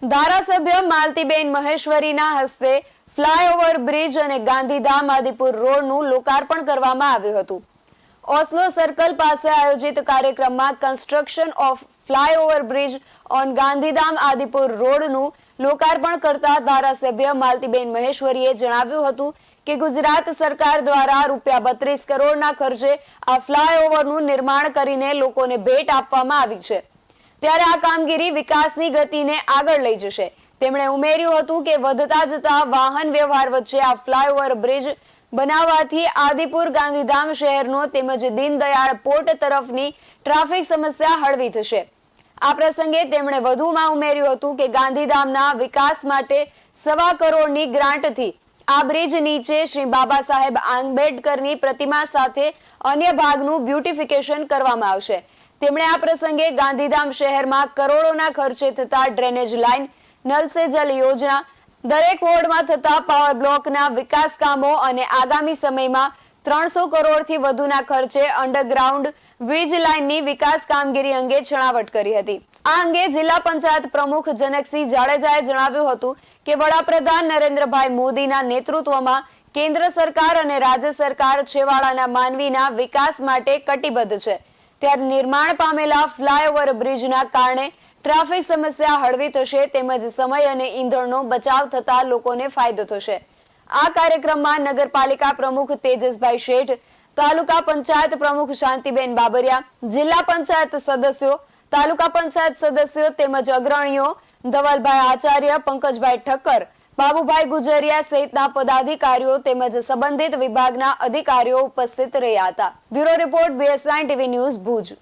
ધારાસભ્ય માલતીબેન મહેશ્વરીના હસ્તે flyover bridge અને ગાંધીધામ આદિપુર રોડનું લોકાર્પણ કરવામાં આવ્યું હતું. ઓસ્લો સર્કલ પાસે આયોજિત કાર્યક્રમમાં construction of flyover bridge on Gandhidham Adipur રોડનું લોકાર્પણ કરતા ધારાસભ્ય માલતીબેન મહેશ્વરીએ જણાવ્યું હતું કે ગુજરાત સરકાર દ્વારા ₹32 કરોડના ખર્ચે આ ફ્લાયઓવરનું નિર્માણ કરીને લોકોને ભેટ આપવામાં આવી છે. ત્યારે આ કામગીરી વિકાસની ગતિને આગળ લઈ જશે. તેમણે ઉમેર્યું હતું કે વધતા જતા વાહન વ્યવહાર વચ્ચે આ ફ્લાયઓવર બ્રિજ બનાવવાથી આદિપુર ગાંધીધામ શહેરનો તેમજ દીનદયાળ પોર્ટ તરફની ટ્રાફિક સમસ્યા હળવી થશે. આ પ્રસંગે તેમણે વધુમાં ઉમેર્યું હતું કે ગાંધીધામના વિકાસ માટે ₹1.25 કરોડની ગ્રાન્ટથી આ બ્રિજ નીચે શ્રી બાબા સાહેબ આંબેડકરની પ્રતિમા સાથે અન્ય ભાગનું બ્યુટિફિકેશન કરવામાં આવશે. તેમણે આ પ્રસંગે ગાંધીધામ શહેરમાં કરોડોના ખર્ચે થતા ડ્રેનેજ લાઇન, નલ સે જલ યોજના, દરેક વોર્ડમાં થતા પાવર બ્લોકના વિકાસ કામો અને આગામી સમયમાં 300 કરોડથી વધુના ખર્ચે અંડરગ્રાઉન્ડ વીજ લાઇનની વિકાસ કામગીરી અંગે છણાવટ કરી હતી. આ અંગે જિલ્લા પંચાયત પ્રમુખ જનકસિંહ જાડેજાએ જણાવ્યું હતું કે વડાપ્રધાન નરેન્દ્રભાઈ મોદીના નેતૃત્વમાં કેન્દ્ર સરકાર અને રાજ્ય સરકાર છેવાડાના માનવીના વિકાસ માટે કટિબદ્ધ છે. ત્યારે નિર્માણ પામેલા ફ્લાયઓવર બ્રિજના કારણે ટ્રાફિક સમસ્યા હળવી થશે તેમજ સમય અને ઈંધણનો બચાવ થતા લોકોને ફાયદો થશે. આ કાર્યક્રમમાં નગરપાલિકા પ્રમુખ તેજસભાઈ શેઠ, તાલુકા પંચાયત પ્રમુખ શાંતિબેન બાબરિયા, જિલ્લા પંચાયત સદસ્યો, તાલુકા પંચાયત સદસ્યો તેમજ અગ્રણીઓ ધવલભાઈ આચાર્ય, પંકજભાઈ ઠક્કર, બાબુભાઈ ગુજરિયા સહિતના પદાધિકારીઓ તેમજ સંબંધિત વિભાગના અધિકારીઓ ઉપસ્થિત રહ્યા હતા. Bureau report BS9 TV news Bhuj.